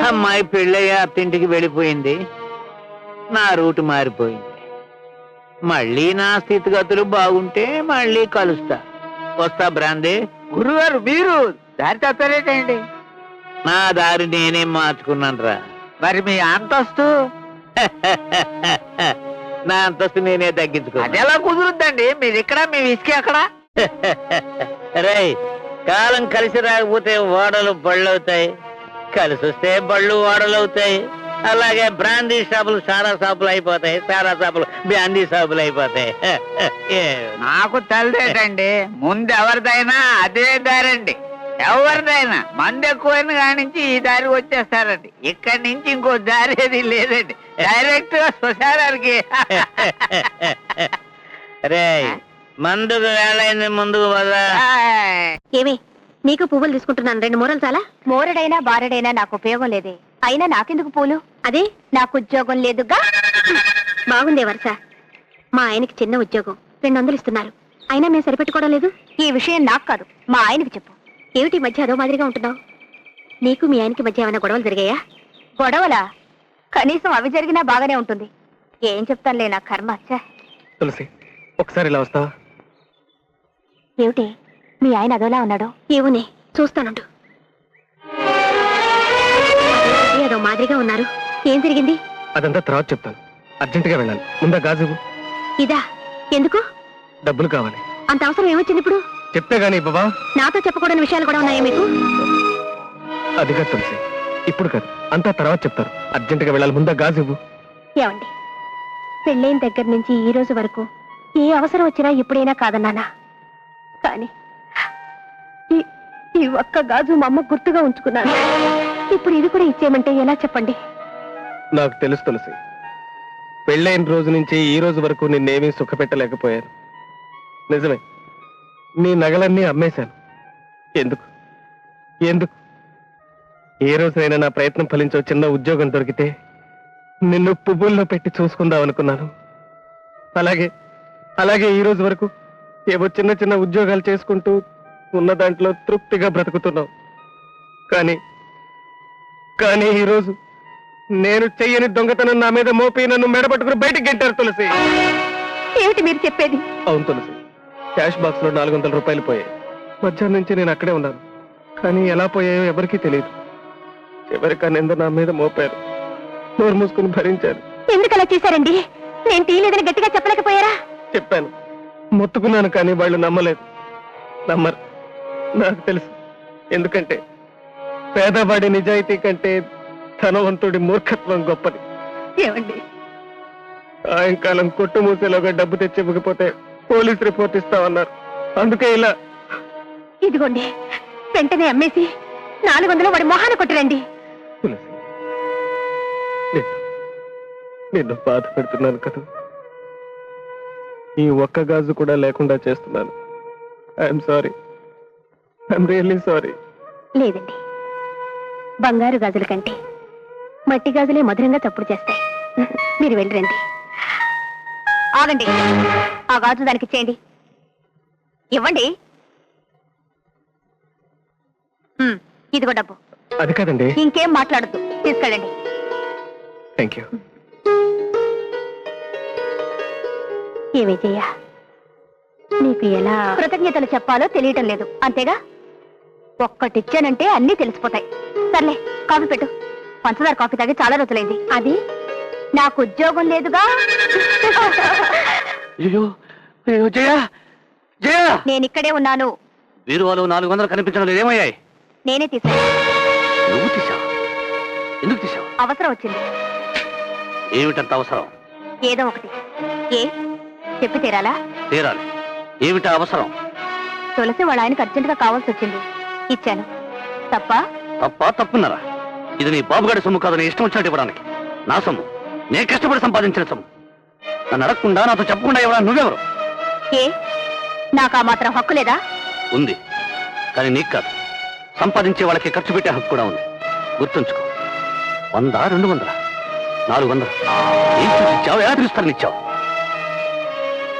అమ్మాయి పెళ్ళయ్య అత్తింటికి వెళ్ళిపోయింది. నా రూటు మారిపోయింది. మళ్ళీ నా స్థితిగతులు బాగుంటే మళ్ళీ కలుస్తా. వస్తా బ్రాందే. గురుగారు మీరు దారి తప్పలేటండి. నా దారి నేనేం మార్చుకున్నాను రా. మరి మీ అంతస్తు నా అంతస్తు నేనే తగ్గించుకున్నా. అది ఎలా కుదురుద్దండి? మీరు ఇక్కడ, మీ విసికి అక్కడ. రేయ్, కాలం కలిసి రాకపోతే ఓడలు బళ్ళు అవుతాయి, కలిసి వస్తే బళ్ళు ఓడలు అవుతాయి. అలాగే బ్రాందీ షాపులు సారా షాపులు అయిపోతాయి, సారా షాపులు బ్రాందీ షాపులు అయిపోతాయి. నాకు తెలదేటండి. ముందు ఎవరిదైనా అదే దారండి. ఎవరిదైనా మంది ఎక్కువైన కానించి ఈ దారి వచ్చేస్తారండి. ఇక్కడి నుంచి ఇంకో దారి ఏది లేదండి. డైరెక్ట్ గా శ్మశానానికి. రేయ్, మందుకు వేళైంది, ముందుకు వదా. ఏమి నీకు పువ్వులు తీసుకుంటున్నాను, 2 మూరలు చాలా. మోరడైనా బారడైనా నాకు ఉపయోగం లేదే. అయినా నాకెందుకు పూలు? అదే నాకు ఉద్యోగం లేదుగా. బాగుందే వరుస. మా ఆయనకి చిన్న ఉద్యోగం, 200 ఇస్తున్నారు. అయినా మేము సరిపెట్టుకోవడం లేదు. ఈ విషయం నాకు కాదు, మా ఆయనకి చెప్పు. ఏమిటి మధ్య అదో మాదిరిగా ఉంటున్నావు? నీకు మీ ఆయనకి మధ్య ఏమైనా గొడవలు జరిగాయా? గొడవలా? కనీసం అవి జరిగినా బాగానే ఉంటుంది. ఏం చెప్తానులే, నా కర్మ. తులసి, ఒకసారి ఇలా వస్తావా? ఏమిటి మీ ఆయన అదోలా ఉన్నాడు? ఏవునే చూస్తానుండు. ఏదో మాదిరిగా ఉన్నారు. ఏం జరిగింది? అదంతా తర్వాత చెప్తాను. అర్జెంటుగా వెళ్ళాలి. ముందా గాజు. ఇదా? ఎందుకు? డబ్బులు కావాలి. అంత అవసరం ఏమొచ్చింది ఇప్పుడు? చెప్తే గానీ బాబా. నాతో చెప్పకూడని విషయాలు కూడా ఉన్నాయా మీకు? అదిగా తులసి, ఇప్పుడు కాదు, అంతా తర్వాత చెప్తారు. అర్జెంటుగా వెళ్ళాలి. ముందా గాజు. ఏమండి, పెళ్ళైన దగ్గర నుంచి ఈ రోజు వరకు ఏ అవసరం వచ్చినా ఎప్పుడైనా కాదన్నానా? కానీ ఈ ఒక్క గాజు మా అమ్మ గుర్తుగా ఉంచుకున్నాను. ఇప్పుడు ఇది కూడా ఇచ్చేయమంటే ఎలా చెప్పండి? నాకు తెలుసు తులసి, పెళ్ళైన రోజు నుంచి ఈ రోజు వరకు నిన్నేమీ సుఖపెట్టలేకపోయాను. నిజమే, నీ నగలన్నీ అమ్మేశాను. ఎందుకు ఎందుకు? ఏ రోజైనా నా ప్రయత్నం ఫలించో చిన్న ఉద్యోగం దొరికితే నిన్ను పువ్వుల్లో పెట్టి చూసుకుందాం అనుకున్నాను. అలాగే అలాగే ఈ రోజు వరకు ఏవో చిన్న చిన్న ఉద్యోగాలు చేసుకుంటూ ఉన్న దాంట్లో తృప్తిగా బ్రతుకుతున్నావు. కానీ కానీ ఈరోజు నేను చెయ్యని దొంగతనం నా మీద మోపి నన్ను మెడపట్టుకుని బయటికి గెట్టారు తులసి. ఏమిటి మీరు చెప్పేది? అవును తులసి, క్యాష్ బాక్స్ లో 400 రూపాయలు పోయాయి. మధ్యాహ్నం నుంచి నేను అక్కడే ఉన్నాను. కానీ ఎలా పోయాయో ఎవరికీ తెలియదు. చివరికి నింద నా మీద మోపారు. నోరు మూసుకుని భరించారు. ఎందుకు అలా చేశారండి? నేను తీయలేదని గట్టిగా చెప్పలేకపోయారా? చెప్పాను, మొత్తుకున్నాను, కానీ వాళ్ళు నమ్మలేదు. నమ్మరు, నాకు తెలుసు. ఎందుకంటే పేదవాడి నిజాయితీ కంటే ధనవంతుడి మూర్ఖత్వం గొప్పది. ఏమండి, సాయంకాలం కొట్టు మూసేలోగా డబ్బు తెచ్చి ఇవ్వకపోతే పోలీస్ రిపోర్ట్ ఇస్తామన్నారు. అందుకే ఇలా. ఇదిగోండి, వెంటనే అమ్మేసి 400 వాడి మొహాన కొట్టరండి. తులసి, నిన్ను బాధ పెడుతున్నాను కదా. ఈ ఒక్క గాజు కూడా లేకుండా చేస్తున్నాను. I'm sorry, I'm really sorry. లేదండి, బంగారు గాజుల కంటే మట్టి గాజులే మధురంగా చప్పుడు చేస్తాయి. మీరు వెళ్ళరండి. ఆగండి, ఆ గాజు దానికి ఇచ్చేయండి. ఇవ్వండి. ఇదిగో డబ్బు. అది కాదండి. ఇంకేం మాట్లాడద్దు, తీసుకెళ్ళండి. Thank you. ఏ విజయ, నీకు ఎలా కృతజ్ఞతలు చెప్పాలో తెలియటం లేదు, అంతేగా? ఒక్కటిచ్చానంటే అన్నీ తెలిసిపోతాయి. సర్లే, కాఫీ పెట్టు. పంచదార కాఫీ తాగి చాలా రోజులైంది. అది నాకు ఉద్యోగం లేదుగా. నేను ఇక్కడే ఉన్నాను. వీరువాలు 400 కనిపించడం లేదు, ఏమయ్యాయి? నేనే తీసాను. నువ్వు తీసావు? ఎందుకు తీసావు? అవసరం వచ్చింది. ఏమిటంత అవసరం? ఏదో ఒకటి. ఏ చెప్పి తీరాలా? తీరాలి. ఏమిటా అవసరం? తులసి వాళ్ళ ఆయనకు అర్జెంటుగా కావాల్సి వచ్చింది, ఇచ్చాను. తప్ప? తప్పున్నారా? ఇది నీ బాబుగాడి సొమ్ము కాదు, నీ ఇష్టం వచ్చినట్టు ఇవ్వడానికి. నా సొమ్ము, నేను కష్టపడి సంపాదించిన సొమ్ము. నన్ను అడగకుండా, నాతో చెప్పకుండా ఇవ్వడానికి నువ్వెవరు? ఏ నాకు ఆ మాత్రం హక్కు లేదా? ఉంది, కానీ నీకు కాదు. సంపాదించే వాళ్ళకి ఖర్చు పెట్టే హక్కు కూడా ఉంది. గుర్తుంచుకో. 100, 200, 400 ఏం చూసిచ్చావు? ఎలా తెలుస్తారని ఇచ్చావు?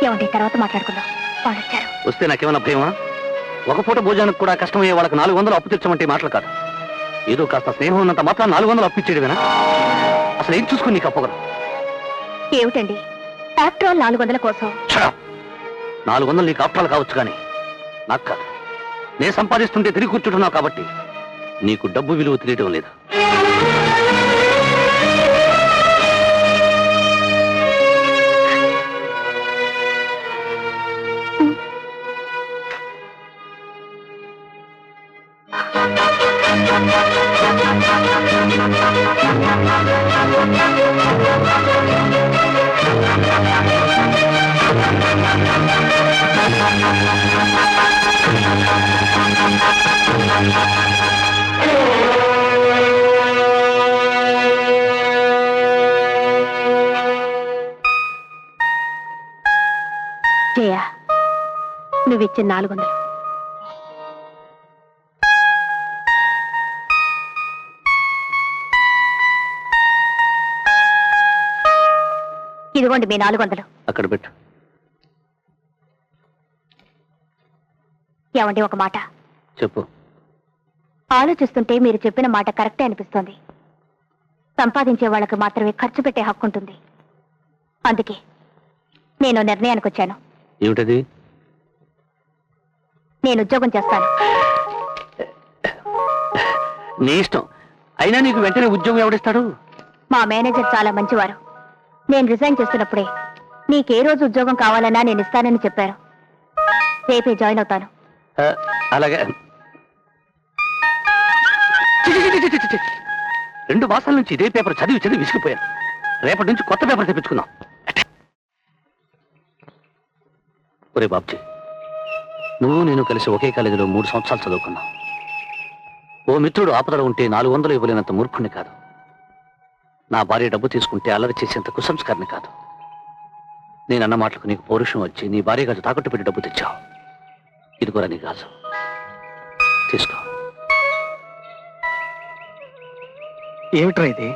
ఏమంటే తర్వాత మాట్లాడుకుందాం. వాళ్ళు వచ్చారు. వస్తే నాకేమన్నా భయమా? ఒక పూట భోజనానికి కూడా కష్టమయ్యే వాళ్ళకి 400 అప్పు తెచ్చమంటే మాటలు కాదు. ఏదో కాస్త స్నేహం ఉన్నంత మాత్రం 400 అప్పిచ్చేడువేనా? అసలు ఏం చూసుకుని నీకు అప్పగలరు? ఏమిటండి ఆఫ్టర్ ఆల్ 400 కోసం 400 నీకు ఆప్టాలు కావచ్చు కానీ నాకు కాదు. నేను సంపాదిస్తుంటే తిరిగి కూర్చుంటున్నావు కాబట్టి నీకు డబ్బు విలువ తెలియడం లేదు. జయ నువ్విచ్చిన 400. ఇదిగోండి మీ 400. అక్కడ పెట్టు. ఏమండి ఒక మాట చెప్పు. ఆలోచిస్తుంటే మీరు చెప్పిన మాట కరెక్టే అనిపిస్తోంది. సంపాదించే వాళ్ళకి మాత్రమే ఖర్చు పెట్టే హక్కు ఉంటుంది. అందుకే నేను నిర్ణయానికి వచ్చాను. ఏమిటది? నేను ఉద్యోగం చేస్తాను. నీ ఇష్టం. అయినా నీకు వెంటనే ఉద్యోగం ఎవడిస్తాడు? మా మేనేజర్ చాలా మంచివారు. నేను రిజైన్ చేస్తున్నప్పుడే నీకే రోజు ఉద్యోగం కావాలన్నా నేను ఇస్తానని చెప్పారు. రేపే జాయిన్ అవుతాను. అలాగే. 2 మాసాల నుంచి ఇదే పేపర్ చదివి చదివి విసిగిపోయాను. రేపటి నుంచి కొత్త పేపర్ తెప్పించుకుందాం. ఒరే బాబ్జీ, నువ్వు నేను కలిసి ఒకే కాలేజీలో 3 సంవత్సరాలు చదువుకున్నాం. ఓ మిత్రుడు ఆపదలో ఉంటే 400 ఇవ్వలేనంత మూర్ఖుణ్ణి కాదు. నా భార్య డబ్బు తీసుకుంటే అల్లరి చేసేంత కుసంస్కారిని కాదు. నేనన్న మాటలకు నీకు పౌరుషం వచ్చి నీ భార్య గాజు తాకట్టు పెట్టి డబ్బు తెచ్చావు. ఇదిగోరా నీ గాజు, తీసుకో. ఏమిట్రా ఇది?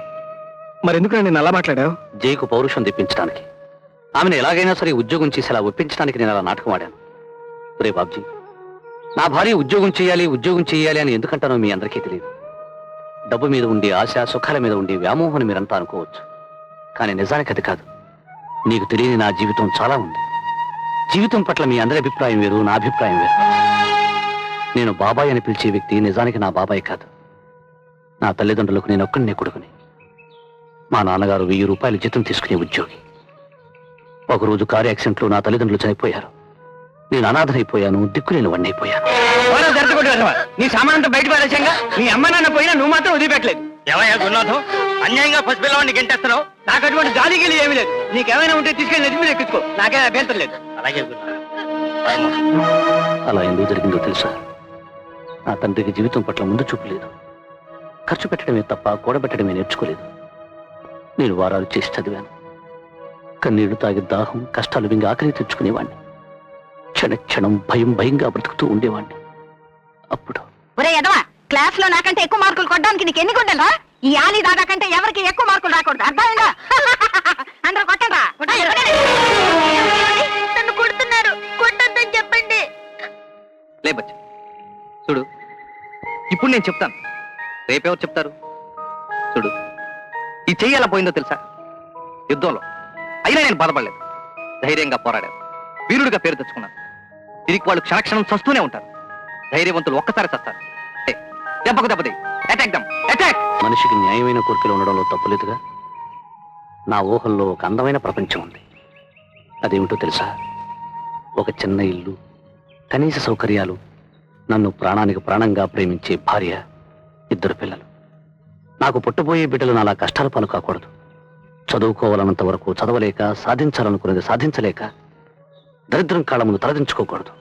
మరెందుకు నేను అలా మాట్లాడావు? జైకు పౌరుషం తెప్పించడానికి, ఆమెను ఎలాగైనా సరే ఉద్యోగం చేసేలా ఒప్పించడానికి నేను అలా నాటకం ఆడాను. రే బాబ్జీ, నా భార్య ఉద్యోగం చేయాలి అని ఎందుకంటానో మీ అందరికీ తెలియదు. డబ్బు మీద ఉండే ఆశ, సుఖాల మీద ఉండే వ్యామోహం మీరంతా అనుకోవచ్చు. కానీ నిజానికి అది కాదు. నీకు తెలియని నా జీవితం చాలా ఉంది. జీవితం పట్ల మీ అందరి అభిప్రాయం వేరు, నా అభిప్రాయం వేరు. నేను బాబాయ్ అని పిలిచే వ్యక్తి నిజానికి నా బాబాయ్ కాదు. నా తల్లిదండ్రులకు నేను ఒక్కడినే కొడుకుని. మా నాన్నగారు 1000 రూపాయలు జీతం తీసుకునే ఉద్యోగి. ఒకరోజు కారు యాక్సిడెంట్లో నా తల్లిదండ్రులు చనిపోయారు. నేను అనాథనైపోయాను, దిక్కులేని వన్నైపోయాను. నీ సామానంతా బయట పడేశాంగా. నీ అమ్మ నాన్న పోయినా నువ్వు మాత్రం వదిలిపెట్టలేదు. ఏమయ్యా గురునాథం, అన్యాయంగా పసిపిల్లవాడిని గెంటేస్తున్నావు? నాకు అటువంటి గాలి గిలి ఏమీ లేదు. నీకేమైనా ఉంటే తీసుకెళ్ళి నెత్తి మీద ఎక్కించుకో. నాకే అభ్యంతరం లేదు. అలాగే గురునాథం. అలా ఎందుకు జరిగిందో తెలుసా? నా తండ్రికి జీవితం పట్ల ముందు చూపు లేదు. ఖర్చు పెట్టడమే తప్ప కూడబెట్టడమే నేర్చుకోలేదు. నేను వారాలు చేసి చదివాను. కన్నీళ్లు తాగి దాహం, కష్టాలు వింగి ఆకలి తెచ్చుకునేవాణ్ణి. క్షణక్షణం భయంగా బ్రతుకుతూ ఉండేవాణ్ణి. అప్పుడు ఒరే ఎదవా, క్లాస్ లో నాకంటే ఎక్కువ మార్కులు కొట్టడానికి నీకు ఎన్ని గుండెలరా? ఈ ఆలి దాదా కంటే ఎవరికి ఎక్కువ మార్కులు రాకూడదు, అర్థమైందా? అందరూ కొట్టండి. నన్ను కొడుతున్నారు, కొట్టొద్దని చెప్పండి. లేబచ్చు చూడు, ఇప్పుడు నేను చెప్తాను, రేపెవరు చెప్తారు? చూడు, ఈ చెయ్యి ఎలా పోయిందో తెలుసా? యుద్ధంలో. అయినా నేను బాధపడలేదు. ధైర్యంగా పోరాడాను, వీరుడిగా పేరు తెచ్చుకున్నాను. తిరిగి వాళ్ళు క్షణక్షణం చస్తూనే ఉంటారు. ధైర్యవంతులు ఒక్కసారి చస్తారు. దెబ్బకు దెబ్బతి. Attack dum, attack. మనిషికి న్యాయమైన కోరికలు ఉండడంలో తప్పులేదుగా. నా ఊహల్లో ఒక అందమైన ప్రపంచం ఉంది. అదేమిటో తెలుసా? ఒక చిన్న ఇల్లు, కనీస సౌకర్యాలు, నన్ను ప్రాణానికి ప్రాణంగా ప్రేమించే భార్య, 2 పిల్లలు. నాకు పుట్టబోయే బిడ్డలు నాలా కష్టాల పాలు కాకూడదు. చదువుకోవాలన్నంత వరకు చదవలేక, సాధించాలనుకున్నది సాధించలేక దరిద్రం కాళ్ళ ముందు తలదించుకోకూడదు.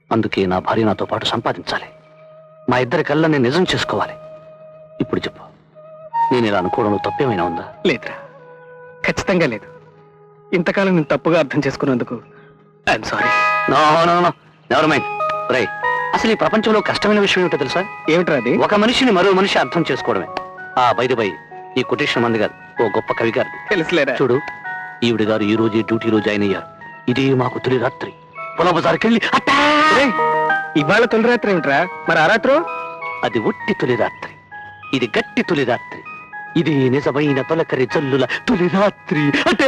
అందుకే నా భార్య నాతో పాటు సంపాదించాలి. మా ఇద్దరి కళ్ళని నిజం చేసుకోవాలి. ఇప్పుడు చెప్పు, నేను ఇలా అనుకోవడంలో తప్పేమైనా ఉందా? లేదురా, ఖచ్చితంగా లేదు. ఇంతకాలం నేను తప్పుగా అర్థం చేసుకున్నందుకు I'm sorry. No never mind. రై, అసలు ఈ ప్రపంచంలో కష్టమైన విషయం ఏమిటో తెలుసా? ఏమిట్రా అది? ఒక మనిషిని మరో మనిషి అర్థం చేసుకోవడమే. బై ఈ కొటేషన్ మంది గారు ఓ గొప్ప కవి గారు. తెలుసులేరా? చూడు, ఈవిడ గారు ఈ రోజే డ్యూటీ రోజు జాయిన్ అయ్యారు. ఇదే మాకు తొలి రాత్రి. పొలం బజార్కెళ్ళి ఇవాళ తొలి రాత్రి ఏమిట్రా? మరి ఆ రాత్రి? అది ఒట్టి తొలి రాత్రి. ఇది గట్టి తొలి రాత్రి. ఇది నిజమైన తొలకరి జల్లుల తొలి రాత్రి అంటే